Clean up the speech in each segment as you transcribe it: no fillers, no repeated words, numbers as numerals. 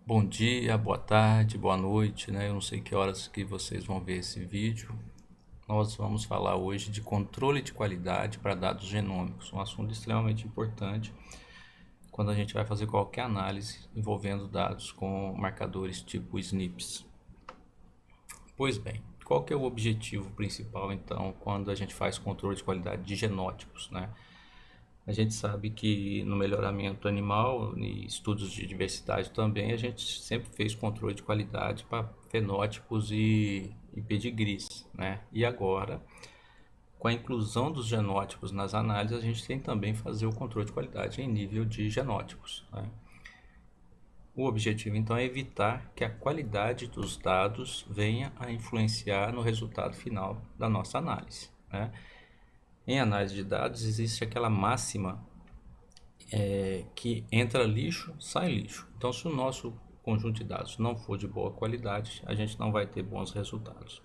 Bom dia, boa tarde, boa noite, né? Eu não sei que horas que vocês vão ver esse vídeo. Nós vamos falar hoje de controle de qualidade para dados genômicos, um assunto extremamente importante quando a gente vai fazer qualquer análise envolvendo dados com marcadores tipo SNPs. Pois bem, qual que é o objetivo principal então quando a gente faz controle de qualidade de genótipos, né? A gente sabe que no melhoramento animal e estudos de diversidade também, a gente sempre fez controle de qualidade para fenótipos e pedigrees, né? E agora, com a inclusão dos genótipos nas análises, a gente tem também fazer o controle de qualidade em nível de genótipos, né? O objetivo então é evitar que a qualidade dos dados venha a influenciar no resultado final da nossa análise, né? Em análise de dados existe aquela máxima que entra lixo, sai lixo. Então, se o nosso conjunto de dados não for de boa qualidade, a gente não vai ter bons resultados.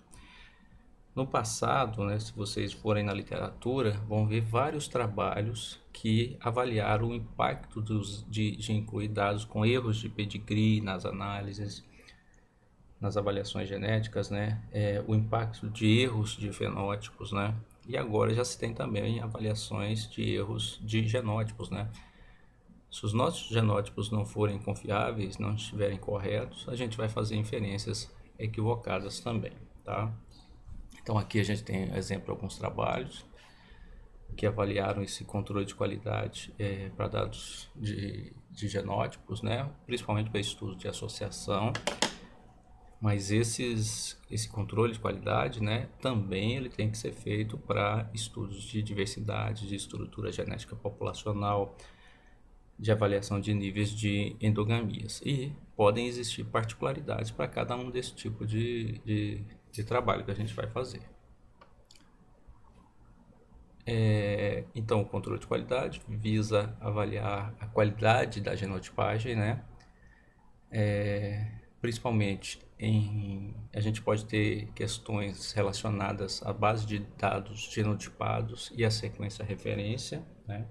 No passado, né, se vocês forem na literatura, vão ver vários trabalhos que avaliaram o impacto de incluir dados com erros de pedigree nas análises, nas avaliações genéticas, né, o impacto de erros de fenótipos, né, e agora já se tem também avaliações de erros de genótipos, né. Se os nossos genótipos não forem confiáveis, não estiverem corretos, a gente vai fazer inferências equivocadas também, tá? Então aqui a gente tem exemplo de alguns trabalhos que avaliaram esse controle de qualidade para dados de genótipos, né? Principalmente para estudos de associação, mas esse controle de qualidade, né, também ele tem que ser feito para estudos de diversidade, de estrutura genética populacional, de avaliação de níveis de endogamias. E podem existir particularidades para cada um desse tipo de trabalho que a gente vai fazer. Então, o controle de qualidade visa avaliar a qualidade da genotipagem, né? Principalmente a gente pode ter questões relacionadas à base de dados genotipados e à sequência referência, né?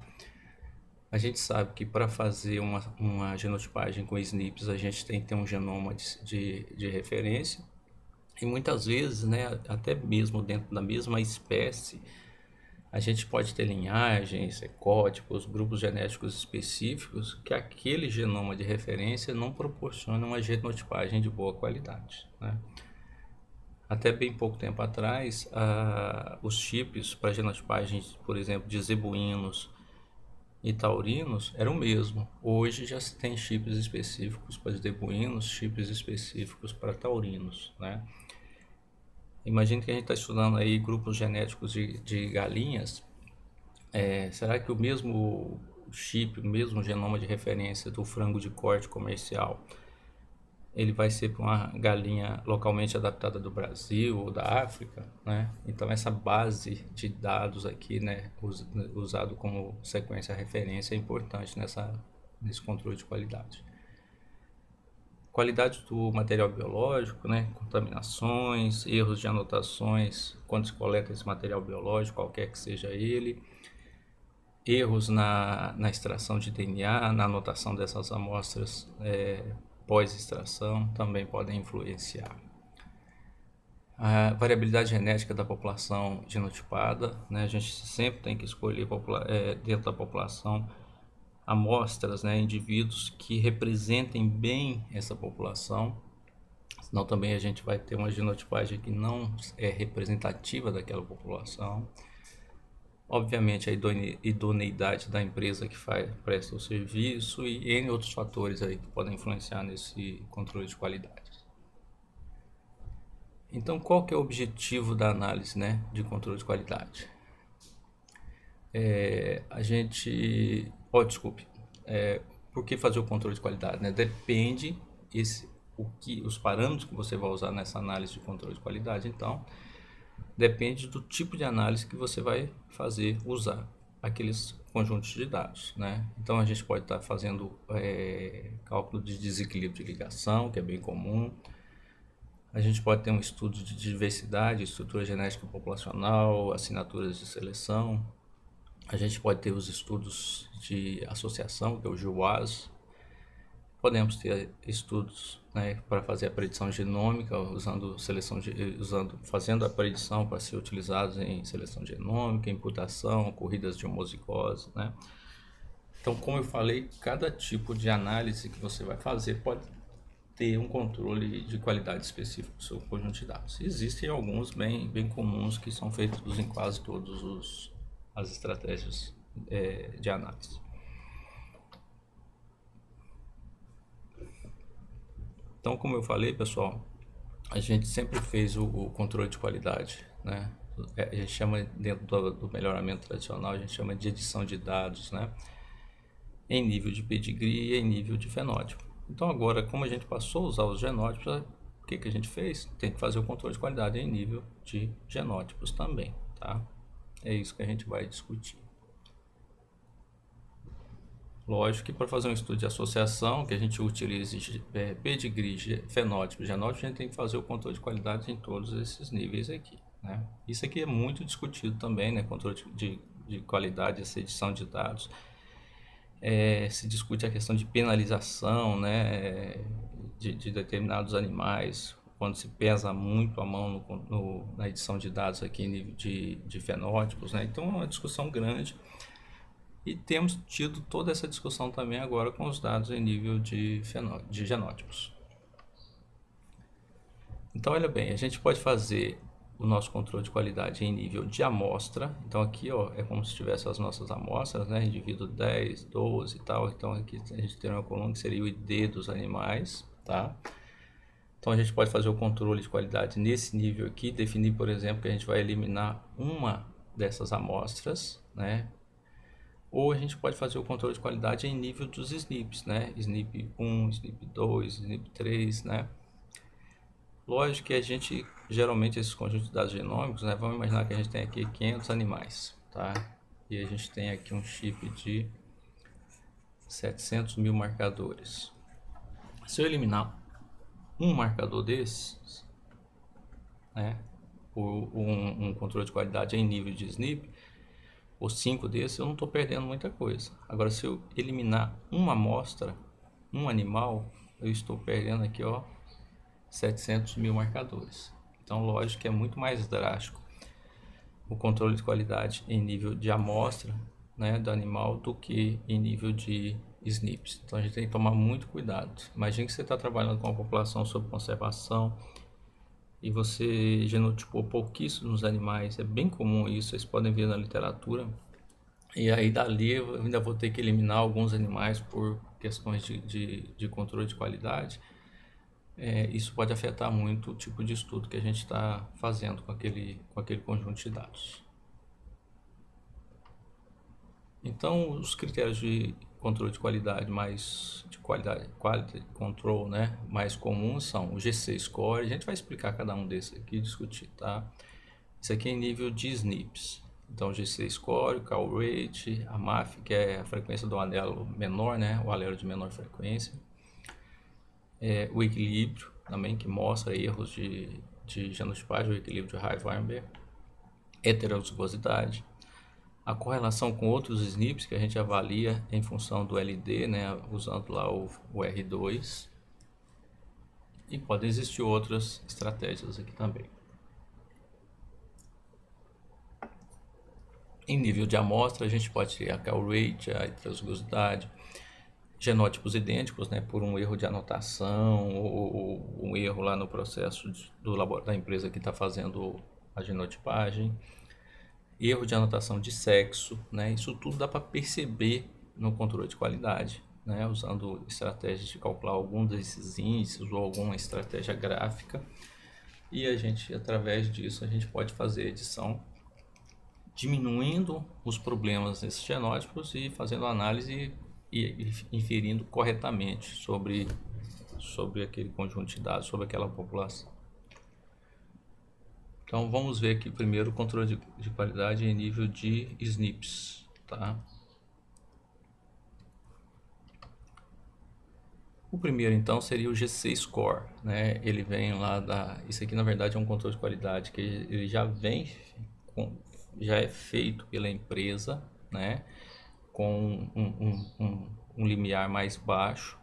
A gente sabe que para fazer uma genotipagem com SNPs a gente tem que ter um genoma de referência e muitas vezes, né, até mesmo dentro da mesma espécie, a gente pode ter linhagens, ecótipos, grupos genéticos específicos que aquele genoma de referência não proporciona uma genotipagem de boa qualidade, né? Até bem pouco tempo atrás, os chips para genotipagem, por exemplo, de zebuínos e taurinos era o mesmo. Hoje já se tem chips específicos para zebuínos, chips específicos para taurinos, né? Imagine que a gente está estudando aí grupos genéticos de galinhas. Será que o mesmo chip, o mesmo genoma de referência do frango de corte comercial, ele vai ser para uma galinha localmente adaptada do Brasil ou da África, né? Então essa base de dados aqui, né, usado como sequência referência é importante nesse controle de qualidade. Qualidade do material biológico, né, contaminações, erros de anotações quando se coleta esse material biológico, qualquer que seja ele, erros na extração de DNA, na anotação dessas amostras pós-extração também podem influenciar. A variabilidade genética da população genotipada, né? A gente sempre tem que escolher dentro da população amostras, né, indivíduos que representem bem essa população, senão também a gente vai ter uma genotipagem que não é representativa daquela população. Obviamente a idoneidade da empresa que presta o serviço e N outros fatores aí que podem influenciar nesse controle de qualidade. Então, qual que é o objetivo da análise, né, de controle de qualidade? A gente... desculpe. Por que fazer o controle de qualidade, né? Depende os parâmetros que você vai usar nessa análise de controle de qualidade, então, depende do tipo de análise que você vai usar aqueles conjuntos de dados, né? Então a gente pode estar fazendo cálculo de desequilíbrio de ligação, que é bem comum. A gente pode ter um estudo de diversidade, estrutura genética populacional, assinaturas de seleção. A gente pode ter os estudos de associação, que é o GWAS. Podemos ter estudos, né, para fazer a predição genômica, fazendo a predição para ser utilizados em seleção genômica, imputação, corridas de homozigose, né? Então, como eu falei, cada tipo de análise que você vai fazer pode ter um controle de qualidade específico do seu conjunto de dados. Existem alguns bem comuns que são feitos em quase todas as estratégias de análise. Então, como eu falei, pessoal, a gente sempre fez o controle de qualidade, né? A gente chama, dentro do melhoramento tradicional, a gente chama de edição de dados, né? Em nível de pedigree e em nível de fenótipo. Então, agora, como a gente passou a usar os genótipos, o que a gente fez? Tem que fazer o controle de qualidade em nível de genótipos também, tá? É isso que a gente vai discutir. Lógico que para fazer um estudo de associação, que a gente utilize pedigree, fenótipo, genótipo, a gente tem que fazer o controle de qualidade em todos esses níveis aqui, né? Isso aqui é muito discutido também, né? Controle de qualidade, essa edição de dados. Se discute a questão de penalização, né? De determinados animais, quando se pesa muito a mão na edição de dados aqui em nível de fenótipos, né? Então é uma discussão grande. E temos tido toda essa discussão também agora com os dados em nível de genótipos. Então, olha bem, a gente pode fazer o nosso controle de qualidade em nível de amostra. Então, aqui ó, é como se tivesse as nossas amostras, né? Indivíduo 10, 12 e tal. Então, aqui a gente tem uma coluna que seria o ID dos animais, tá? Então, a gente pode fazer o controle de qualidade nesse nível aqui, definir, por exemplo, que a gente vai eliminar uma dessas amostras, né? Ou a gente pode fazer o controle de qualidade em nível dos SNPs, né? SNP 1, SNP 2, SNP 3, né? Lógico que a gente, geralmente esses conjuntos de dados genômicos, né? Vamos imaginar que a gente tem aqui 500 animais, tá? E a gente tem aqui um chip de 700 mil marcadores. Se eu eliminar um marcador desses, né? Por um controle de qualidade em nível de SNP, ou 5 desses, eu não estou perdendo muita coisa. Agora, se eu eliminar uma amostra, um animal, eu estou perdendo aqui, ó, 700 mil marcadores. Então, lógico que é muito mais drástico o controle de qualidade em nível de amostra, né, do animal do que em nível de SNPs. Então, a gente tem que tomar muito cuidado. Imagine que você está trabalhando com uma população sob conservação e você genotipou pouquíssimos animais. É bem comum isso, vocês podem ver na literatura. E aí dali eu ainda vou ter que eliminar alguns animais por questões de controle de qualidade. Isso pode afetar muito o tipo de estudo que a gente está fazendo com aquele conjunto de dados. Então, os critérios de controle de qualidade quality control, né, mais comuns são o GC Score. A gente vai explicar cada um desses aqui e discutir, tá? Isso aqui é em nível de SNPs. Então, o GC Score, o call rate, a MAF, que é a frequência do alelo menor, né, o alelo de menor frequência. O equilíbrio, também, que mostra erros de genotipagem, o equilíbrio de Haig-Weinberg. Heterozigosidade. A correlação com outros SNPs que a gente avalia em função do LD, né, usando lá o R2. E podem existir outras estratégias aqui também. Em nível de amostra, a gente pode ter a call rate, a heterozigosidade, genótipos idênticos, né, por um erro de anotação ou um erro lá no processo da empresa que está fazendo a genotipagem, erro de anotação de sexo, né, isso tudo dá para perceber no controle de qualidade, né, usando estratégias de calcular algum desses índices ou alguma estratégia gráfica, e a gente, através disso, a gente pode fazer edição diminuindo os problemas nesses genótipos e fazendo análise e inferindo corretamente sobre aquele conjunto de dados, sobre aquela população. Então vamos ver aqui primeiro o controle de qualidade em nível de SNPs, tá? O primeiro então seria o GC Score, né? Ele vem lá isso aqui na verdade é um controle de qualidade que ele já é feito pela empresa, né? Com um limiar mais baixo,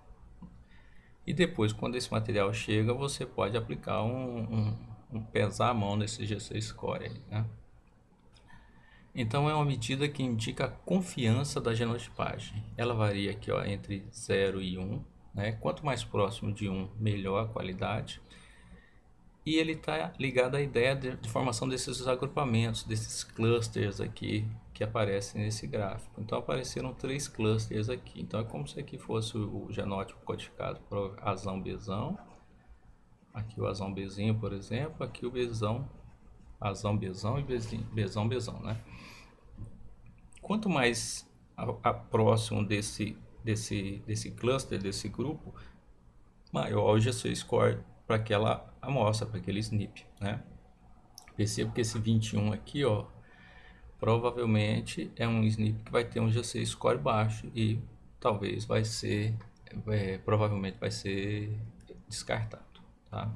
E depois, quando esse material chega, você pode aplicar pesar a mão nesse G6 Score aí, né? Então é uma medida que indica a confiança da genotipagem. Ela varia aqui, ó, entre 0 e 1, né? Quanto mais próximo de 1, melhor a qualidade. E ele está ligado à ideia de formação desses agrupamentos, desses clusters aqui que aparecem nesse gráfico. Então apareceram 3 clusters aqui. Então é como se aqui fosse o genótipo codificado para azão Bzão. Aqui o azão Bzinho, por exemplo. Aqui o Bzão, azão Bzão e Bzão Bzão, né? Quanto mais próximo desse cluster, desse grupo, maior o G6 score para aquela amostra, para aquele SNP, né? Percebo que esse 21 aqui, ó, provavelmente é um SNP que vai ter um G6 score baixo e talvez provavelmente vai ser descartado, tá?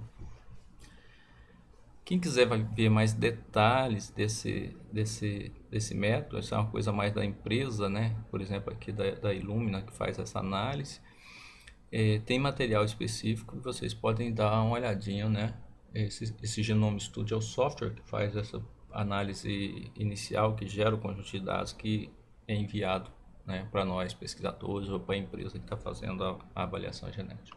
Quem quiser vai ver mais detalhes desse método, isso é uma coisa mais da empresa, né? Por exemplo, aqui da Illumina, que faz essa análise. Tem material específico e vocês podem dar uma olhadinha, né? Esse Genome Studio é o software que faz essa análise inicial, que gera o conjunto de dados que é enviado, né, para nós pesquisadores ou para a empresa que está fazendo a avaliação genética.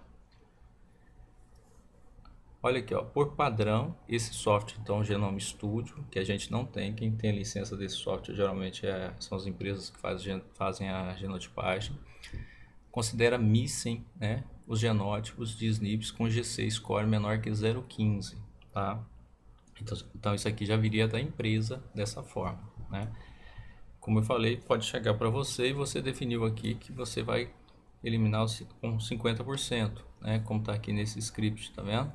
Olha aqui, ó, por padrão, esse software, então, o Genome Studio, que a gente não tem, quem tem licença desse software geralmente são as empresas que fazem a genotipagem, considera missing, né, os genótipos de SNPs com G6 score menor que 0,15, tá? Então isso aqui já viria da empresa dessa forma, né? Como eu falei, pode chegar para você e você definiu aqui que você vai eliminar com 50%, né? Como está aqui nesse script, tá vendo?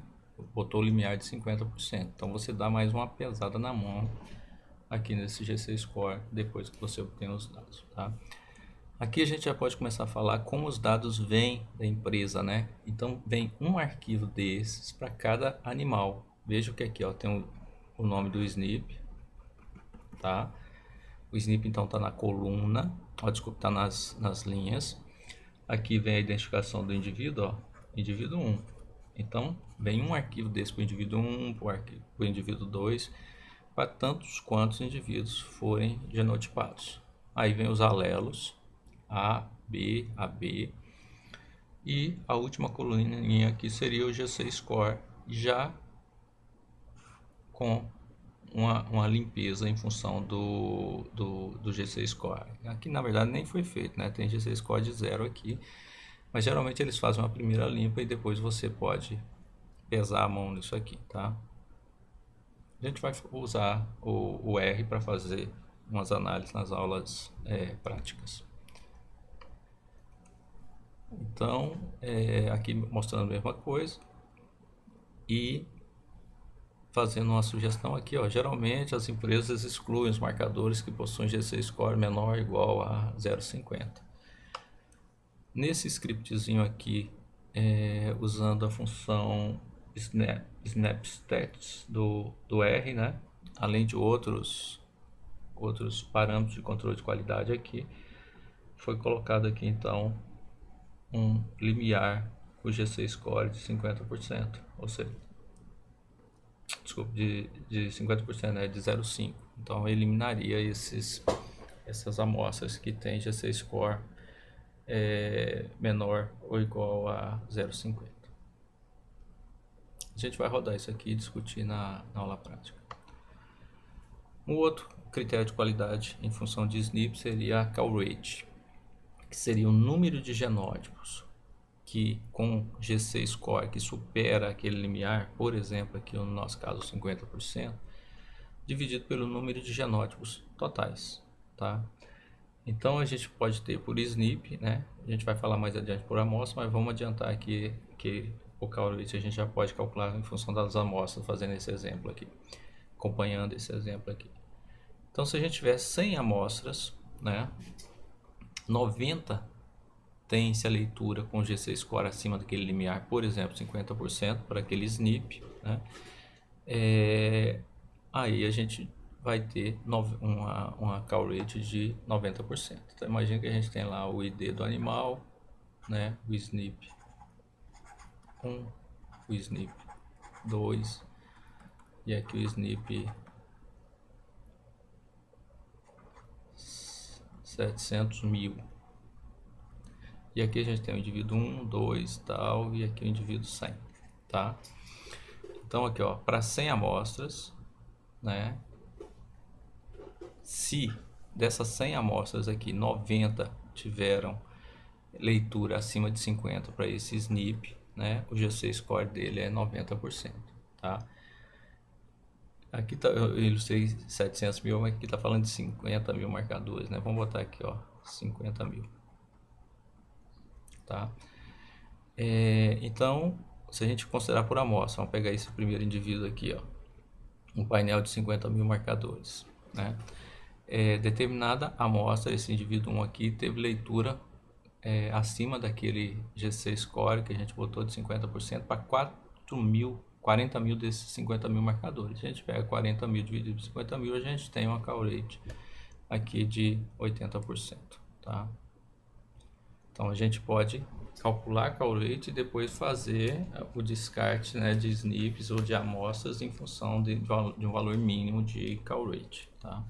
Botou o limiar de 50%. Então você dá mais uma pesada na mão aqui nesse G6 Score depois que você obtém os dados, tá? Aqui a gente já pode começar a falar como os dados vêm da empresa, né? Então vem um arquivo desses para cada animal. Veja que aqui, ó, tem o nome do SNP, tá? O SNP então está na coluna, ó, desculpa, está nas linhas. Aqui vem a identificação do indivíduo, ó, indivíduo 1. Então vem um arquivo desse para o indivíduo 1, para o indivíduo 2, para tantos quantos indivíduos forem genotipados. Aí vem os alelos, A, B, AB. E a última coluninha aqui seria o G6 Score, já com uma limpeza em função do G6 Score. Aqui na verdade nem foi feito, né? Tem G6 Score de 0 aqui, mas geralmente eles fazem uma primeira limpa e depois você pode pesar a mão nisso aqui, tá? A gente vai usar o R para fazer umas análises nas aulas práticas. Então, aqui mostrando a mesma coisa e fazendo uma sugestão aqui, ó. Geralmente as empresas excluem os marcadores que possuem G6 score menor ou igual a 0,50. Nesse scriptzinho aqui, usando a função snapstats do R, né? Além de outros parâmetros de controle de qualidade aqui, foi colocado aqui então um limiar com G6 score de 50%, ou seja, desculpa, de 50%, né, de 0,5. Então eliminaria essas amostras que tem G6 score menor ou igual a 0,50. A gente vai rodar isso aqui e discutir na aula prática. Um outro critério de qualidade em função de SNP seria a call rate, que seria o número de genótipos que com G6 score que supera aquele limiar, por exemplo, aqui no nosso caso 50%, dividido pelo número de genótipos totais, tá? Então a gente pode ter por SNP, né? A gente vai falar mais adiante por amostra, mas vamos adiantar aqui que o call rate a gente já pode calcular em função das amostras, fazendo esse exemplo aqui, acompanhando esse exemplo aqui. Então se a gente tiver 100 amostras, né, 90 tem-se a leitura com G6 score acima daquele limiar, por exemplo, 50% para aquele SNP, né? Aí a gente vai ter uma call rate de 90%. Então imagina que a gente tem lá o ID do animal, né, o SNP 1, o SNP 2 e aqui o SNP 700.000. E aqui a gente tem o indivíduo 1, 2, tal, e aqui o indivíduo 100, tá? Então aqui, ó, para 100 amostras, né? Se dessas 100 amostras aqui, 90 tiveram leitura acima de 50 para esse SNP, né? O GC score dele é 90%, tá? Aqui tá, eu ilustrei 700.000, mas aqui tá falando de 50.000 marcadores, né? Vamos botar aqui, ó, 50.000, tá? Então, se a gente considerar por amostra, vamos pegar esse primeiro indivíduo aqui, ó, um painel de 50.000 marcadores, né? Determinada amostra, esse indivíduo 1 aqui teve leitura acima daquele GC score que a gente botou de 50% para 40.000 desses 50.000 marcadores. A gente pega 40.000 dividido por 50.000, a gente tem uma call rate aqui de 80%, tá? Então a gente pode calcular a call rate e depois fazer o descarte, né, de SNPs ou de amostras em função de um valor mínimo de call rate, tá?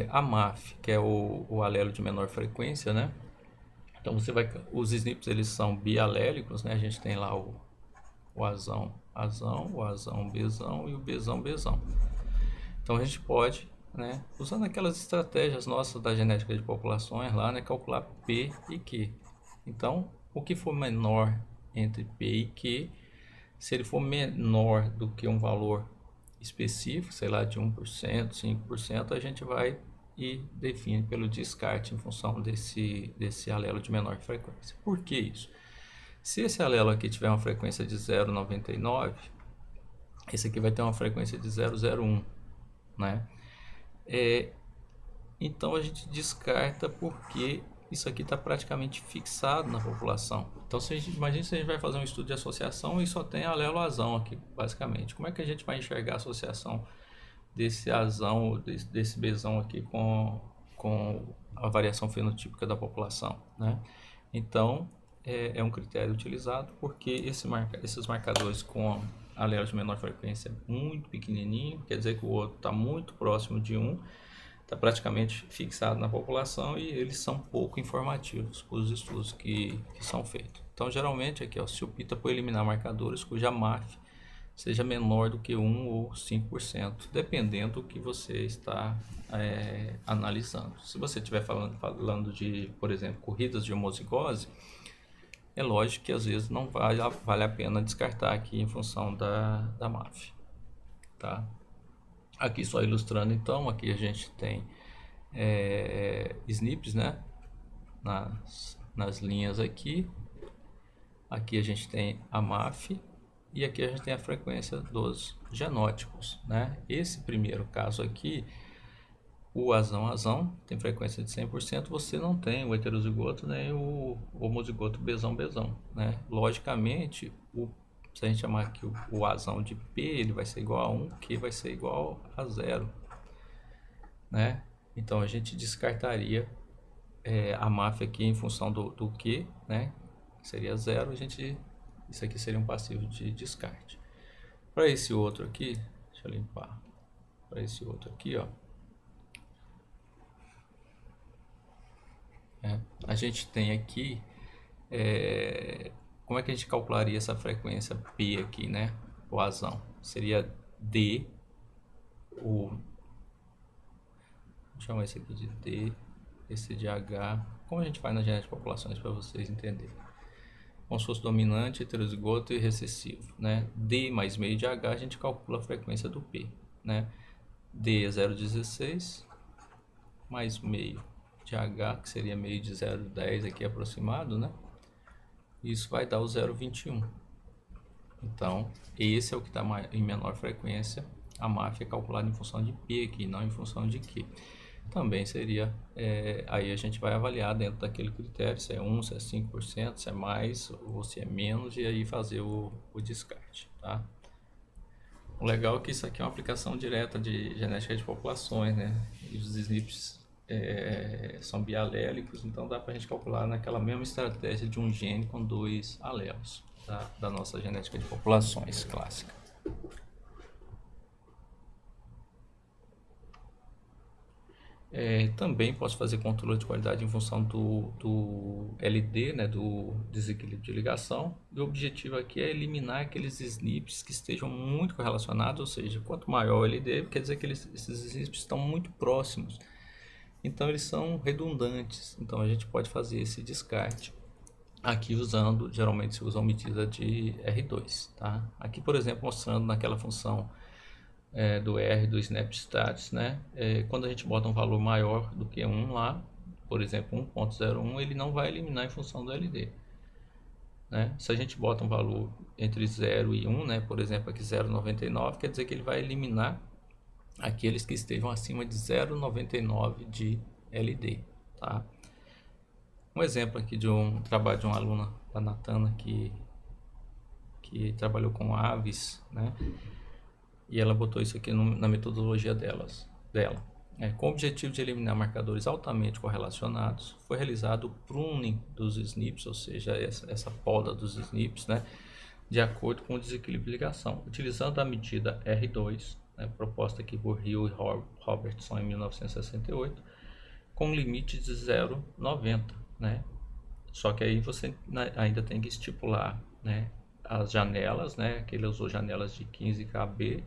A MAF, que é o alelo de menor frequência, né? Então você vai, os SNPs eles são bialélicos, né? A gente tem lá o Azão, Azão, o Azão, Bzão e o Bzão, Bzão. Então a gente pode, né, usando aquelas estratégias nossas da genética de populações lá, né, calcular P e Q. Então, o que for menor entre P e Q, se ele for menor do que um valor específico, sei lá, de 1%, 5%, a gente vai e define pelo descarte em função desse alelo de menor frequência. Por que isso? Se esse alelo aqui tiver uma frequência de 0,99, esse aqui vai ter uma frequência de 0,01, né? Então a gente descarta porque isso aqui está praticamente fixado na população. Então imagine se a gente vai fazer um estudo de associação e só tem alelo azão aqui, basicamente. Como é que a gente vai enxergar a associação desse azão, desse Bzão aqui com a variação fenotípica da população, né? Então é um critério utilizado porque esses marcadores com alelos de menor frequência muito pequenininho, quer dizer que o outro está muito próximo de 1, está praticamente fixado na população e eles são pouco informativos para os estudos que são feitos. Então, geralmente, aqui, ó, se opta por eliminar marcadores cuja MAF seja menor do que 1 ou 5%, dependendo do que você está analisando. Se você estiver falando de, por exemplo, corridas de homozigose, é lógico que às vezes não vale a pena descartar aqui em função da MAF, tá? Aqui só ilustrando, então, aqui a gente tem SNPs, né, nas linhas aqui. Aqui a gente tem a MAF e aqui a gente tem a frequência dos genótipos, né? Esse primeiro caso aqui, o azão tem frequência de 100%, você não tem o heterozigoto nem o homozigoto Bzão, né? Logicamente, se a gente chamar aqui o azão de P, ele vai ser igual a 1, Q vai ser igual a 0, né? Então a gente descartaria a MAF aqui em função do Q, né? Seria 0, isso aqui seria um passivo de descarte. Para esse outro aqui, deixa eu limpar. Para esse outro aqui, ó, a gente tem aqui, como é que a gente calcularia essa frequência P aqui, né? O azão seria D, vou chamar esse aqui de D, esse de H, como a gente faz na genética de populações para vocês entenderem. Como se fosse dominante, heterozigoto e recessivo, né? D mais meio de H, a gente calcula a frequência do P, né? D é 0,16 mais meio de H, que seria meio de 0,10 aqui aproximado, né? Isso vai dar o 0,21. Então, esse é o que está em menor frequência. A MAF é calculada em função de P aqui, não em função de Q. Também seria, aí a gente vai avaliar dentro daquele critério se é 1, se é 5%, se é mais ou se é menos, e aí fazer o descarte, tá? O legal é que isso aqui é uma aplicação direta de genética de populações, né? E os SNPs são bialélicos, então dá para a gente calcular naquela mesma estratégia de um gene com 2 alelos da nossa genética de populações clássica. Também posso fazer controle de qualidade em função do LD, né, do desequilíbrio de ligação. E o objetivo aqui é eliminar aqueles SNPs que estejam muito correlacionados, ou seja, quanto maior o LD, quer dizer que esses SNPs estão muito próximos. Então eles são redundantes, então a gente pode fazer esse descarte aqui usando, geralmente se usa uma medida de R2, tá? Aqui, por exemplo, mostrando naquela função do R do Snapstats, né? Quando a gente bota um valor maior do que 1 lá, por exemplo 1.01, ele não vai eliminar em função do LD, né? Se a gente bota um valor entre 0 e 1, né? Por exemplo aqui 0,99, quer dizer que ele vai eliminar aqueles que estejam acima de 0,99 de LD, tá? Um exemplo aqui de um trabalho de uma aluna da Natana que trabalhou com aves, né? E ela botou isso aqui na metodologia dela. Com o objetivo de eliminar marcadores altamente correlacionados, foi realizado o pruning dos SNPs, ou seja, essa poda dos SNPs, né, de acordo com o desequilíbrio de ligação, utilizando a medida R2, né, proposta aqui por Hill e Robertson em 1968, com limite de 0,90, né? Só que aí você ainda tem que estipular, né, as janelas, né, que ele usou janelas de 15 kb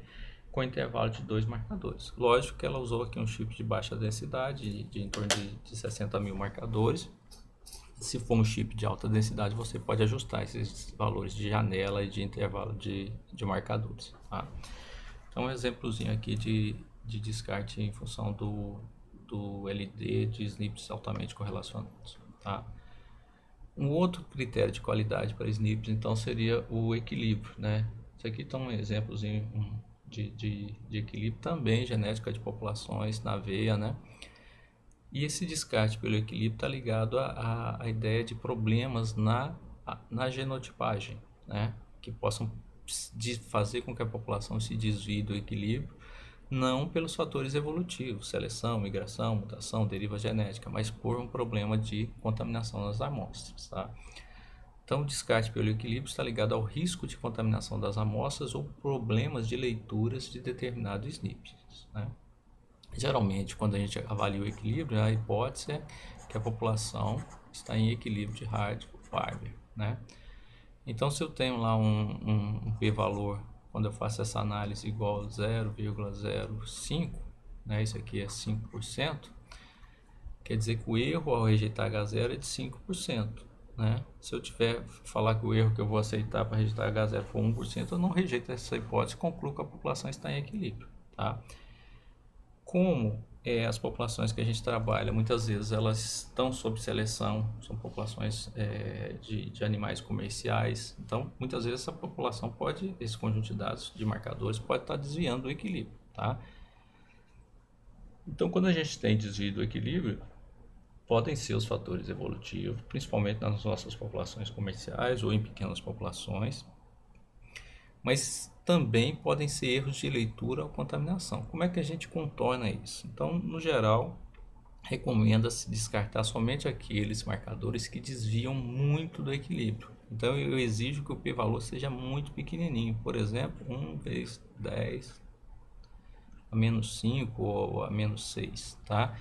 com intervalo de 2 marcadores. Lógico que ela usou aqui um chip de baixa densidade, de em torno de 60 mil marcadores. Se for um chip de alta densidade, você pode ajustar esses valores de janela e de intervalo de marcadores. Tá? Então, um exemplozinho aqui de descarte em função do LD de SNPs altamente correlacionados. Tá? Um outro critério de qualidade para SNPs, então, seria o equilíbrio, né? Isso aqui está um exemplozinho de equilíbrio, também genética de populações na veia, né? E esse descarte pelo equilíbrio está ligado à ideia de problemas na genotipagem, né? Que possam fazer com que a população se desvie do equilíbrio, não pelos fatores evolutivos, seleção, migração, mutação, deriva genética, mas por um problema de contaminação nas amostras, tá? Então, o descarte pelo equilíbrio está ligado ao risco de contaminação das amostras ou problemas de leituras de determinados SNPs, né? Geralmente, quando a gente avalia o equilíbrio, a hipótese é que a população está em equilíbrio de Hardy-Barber, né? Então, se eu tenho lá um p-valor, quando eu faço essa análise igual a 0,05, né? Isso aqui é 5%, quer dizer que o erro ao rejeitar H0 é de 5%. Né? Se eu tiver falar que o erro que eu vou aceitar para rejeitar H0 for 1%, eu não rejeito essa hipótese e concluo que a população está em equilíbrio. Tá? Como as populações que a gente trabalha, muitas vezes elas estão sob seleção, são populações de animais comerciais, então muitas vezes essa população pode, esse conjunto de dados de marcadores pode estar desviando do equilíbrio. Tá? Então quando a gente tem desvio do equilíbrio, podem ser os fatores evolutivos, principalmente nas nossas populações comerciais ou em pequenas populações, mas também podem ser erros de leitura ou contaminação. Como é que a gente contorna isso? Então, no geral, recomenda-se descartar somente aqueles marcadores que desviam muito do equilíbrio. Então, eu exijo que o p-valor seja muito pequenininho, por exemplo, 1 vezes 10 a menos 5 ou a menos 6, tá?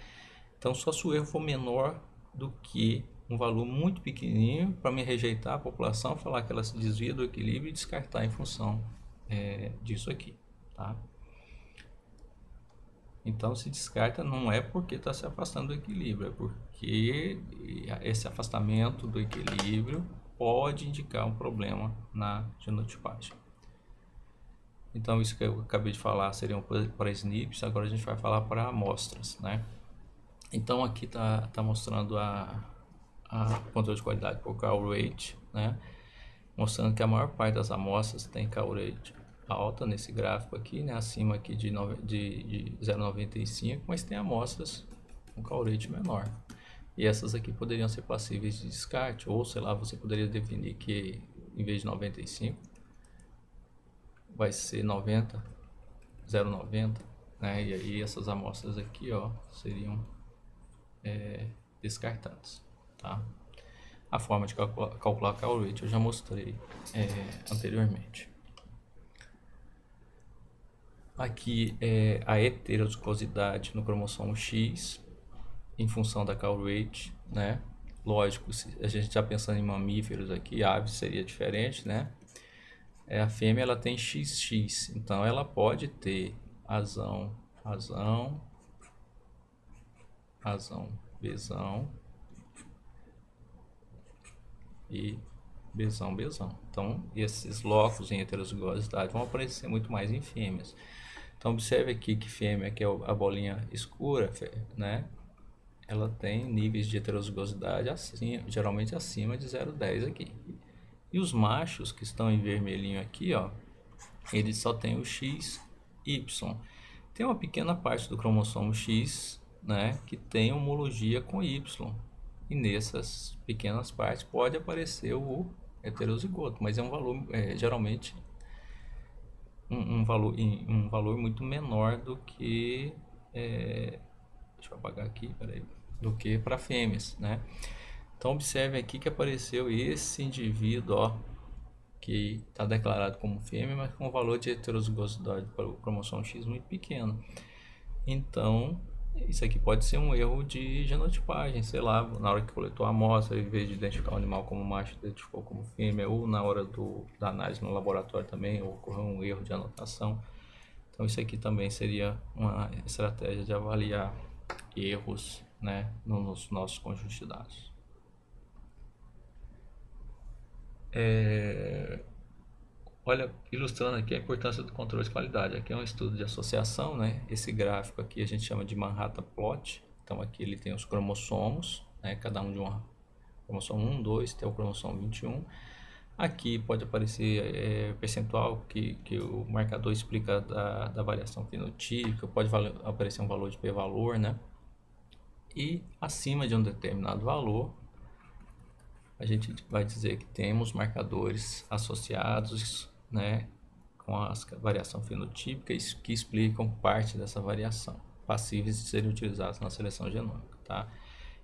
Então, só se o erro for menor do que um valor muito pequenininho para me rejeitar a população, falar que ela se desvia do equilíbrio e descartar em função disso aqui, tá? Então, se descarta não é porque está se afastando do equilíbrio, é porque esse afastamento do equilíbrio pode indicar um problema na genotipagem. Então, isso que eu acabei de falar seriam para SNPs, agora a gente vai falar para amostras, né? Então aqui tá mostrando a controle de qualidade por call rate, né? Mostrando que a maior parte das amostras tem call rate alta nesse gráfico aqui, né? Acima aqui de 0,95, mas tem amostras com call rate menor. E essas aqui poderiam ser passíveis de descarte, ou sei lá, você poderia definir que em vez de 95 vai ser 90, 0,90, né? E aí essas amostras aqui, ó, seriam descartadas, tá? A forma de calcular a call rate eu já mostrei anteriormente. Aqui é a heterozigose no cromossomo X em função da call rate, né? Lógico, se a gente está pensando em mamíferos aqui, aves seria diferente, né? A fêmea ela tem XX, então ela pode ter azão, azão, azão, besão e besão, besão. Então, esses locos em heterozigosidade vão aparecer muito mais em fêmeas. Então, observe aqui que fêmea, que é a bolinha escura, né? Ela tem níveis de heterozigosidade assim, geralmente acima de 0,10 aqui. E os machos que estão em vermelhinho aqui, ó, eles só têm o XY. Tem uma pequena parte do cromossomo X, né, que tem homologia com Y. E nessas pequenas partes pode aparecer o heterozigoto, mas é um valor, geralmente, um valor muito menor do que, deixa eu apagar aqui, peraí, do que para fêmeas, né? Então observe aqui que apareceu esse indivíduo, ó, que está declarado como fêmea, mas com um valor de heterozigosidade para o cromossomo X muito pequeno. Então, isso aqui pode ser um erro de genotipagem, sei lá, na hora que coletou a amostra, em vez de identificar o animal como macho, identificou como fêmea, ou na hora da análise no laboratório também ocorreu um erro de anotação. Então, isso aqui também seria uma estratégia de avaliar erros, né, nos nossos conjuntos de dados. Olha, ilustrando aqui a importância do controle de qualidade. Aqui é um estudo de associação, né? Esse gráfico aqui a gente chama de Manhattan Plot. Então aqui ele tem os cromossomos, né? Cada um de um cromossomo 1, 2, tem o cromossomo 21. Aqui pode aparecer percentual que o marcador explica da variação fenotípica, pode aparecer um valor de p-valor, né? E acima de um determinado valor, a gente vai dizer que temos marcadores associados, né, com a variação fenotípica que explicam parte dessa variação, passíveis de serem utilizados na seleção genômica, tá?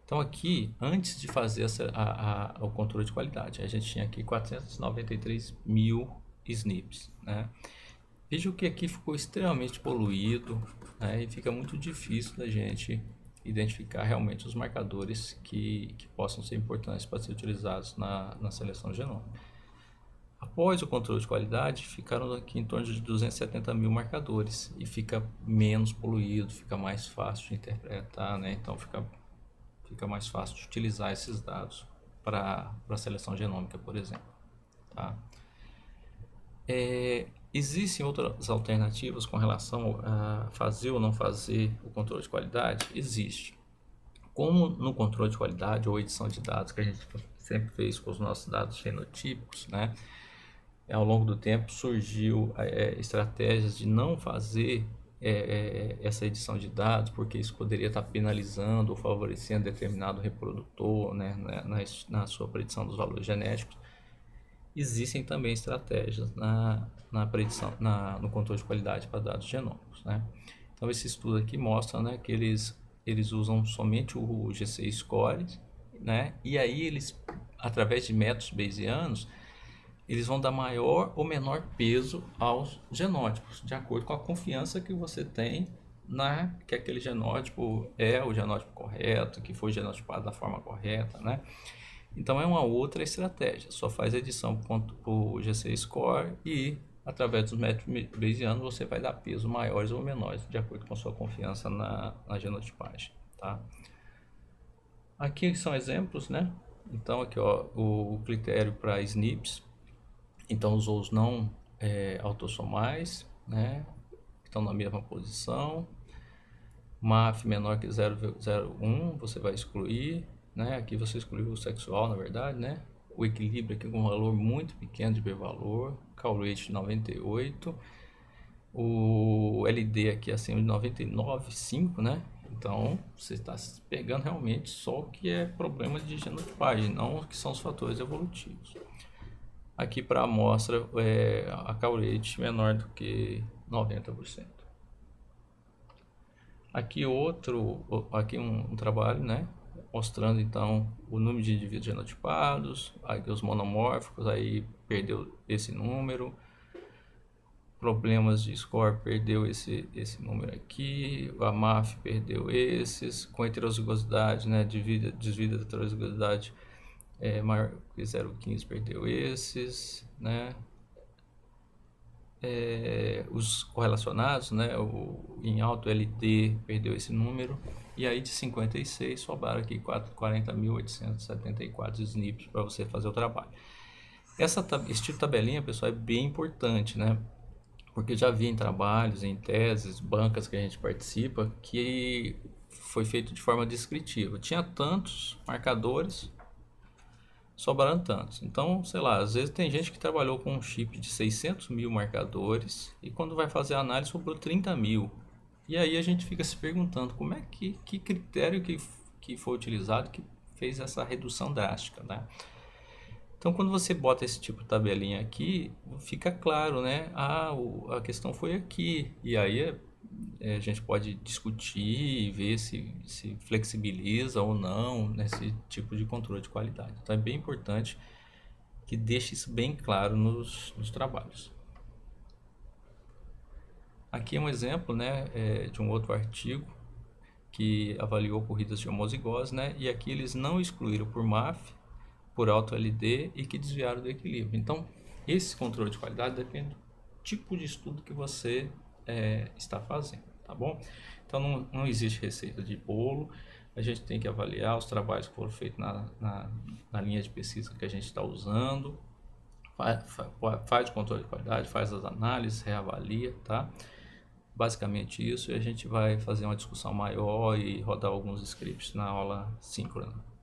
Então aqui, antes de fazer o controle de qualidade, a gente tinha aqui 493 mil SNPs, né? Veja que aqui ficou extremamente poluído, né? E fica muito difícil da gente identificar realmente os marcadores que possam ser importantes para ser utilizados na seleção genômica. Após o controle de qualidade, ficaram aqui em torno de 270 mil marcadores e fica menos poluído, fica mais fácil de interpretar, né? Então fica mais fácil de utilizar esses dados para a seleção genômica, por exemplo. Tá? Existem outras alternativas com relação a fazer ou não fazer o controle de qualidade? Existe. Como no controle de qualidade ou edição de dados que a gente sempre fez com os nossos dados fenotípicos, né? Ao longo do tempo surgiu estratégias de não fazer essa edição de dados, porque isso poderia estar penalizando ou favorecendo determinado reprodutor, né, na sua predição dos valores genéticos. Existem também estratégias na predição, no controle de qualidade para dados genômicos, né? Então esse estudo aqui mostra, né, que eles usam somente o GC Score, né? E aí eles, através de métodos bayesianos, eles vão dar maior ou menor peso aos genótipos, de acordo com a confiança que você tem que aquele genótipo é o genótipo correto, que foi genotipado da forma correta, né? Então é uma outra estratégia, só faz a edição por GC Score e através dos métodos bayesianos você vai dar peso maiores ou menores, de acordo com a sua confiança na genotipagem, tá? Aqui são exemplos, né? Então aqui, ó, o critério para SNPs. Então os zoos não autossomais, né, estão na mesma posição. MAF menor que 0,01 você vai excluir, né? Aqui você excluiu o sexual, na verdade, né? O equilíbrio aqui com um valor muito pequeno de p-valor, call rate de 98, o LD aqui acima de 99,5, né? Então você está pegando realmente só o que é problema de genotipagem, não o que são os fatores evolutivos. Aqui para a amostra, a call rate menor do que 90%. Aqui um trabalho, né? Mostrando então o número de indivíduos genotipados, aqui os monomórficos, aí perdeu esse número, problemas de score perdeu esse número aqui, a MAF perdeu esses, com heterozigosidade, né? Desvio da heterozigosidade maior que 0,15 perdeu esses, né? Os correlacionados, né, em alto LD perdeu esse número, e aí de 56 sobraram aqui 40.874 SNPs para você fazer o trabalho. Esse tipo de tabelinha, pessoal, é bem importante, né? Porque já vi em trabalhos, em teses, bancas que a gente participa, que foi feito de forma descritiva. Tinha tantos marcadores, sobraram tantos. Então, sei lá, às vezes tem gente que trabalhou com um chip de 600 mil marcadores e quando vai fazer a análise sobrou 30 mil. E aí a gente fica se perguntando como é que critério que foi utilizado que fez essa redução drástica, né? Então, quando você bota esse tipo de tabelinha aqui, fica claro, né? A questão foi aqui. E aí a gente pode discutir e ver se flexibiliza ou não nesse tipo de controle de qualidade. Então, é bem importante que deixe isso bem claro nos trabalhos. Aqui é um exemplo, né, de um outro artigo que avaliou corridas de homozigose, né? E aqui eles não excluíram por MAF, por alto LD e que desviaram do equilíbrio. Então, esse controle de qualidade depende do tipo de estudo que você está fazendo, tá bom? Então, não existe receita de bolo, a gente tem que avaliar os trabalhos que foram feitos na linha de pesquisa que a gente está usando, faz o controle de qualidade, faz as análises, reavalia, tá? Basicamente isso, e a gente vai fazer uma discussão maior e rodar alguns scripts na aula síncrona.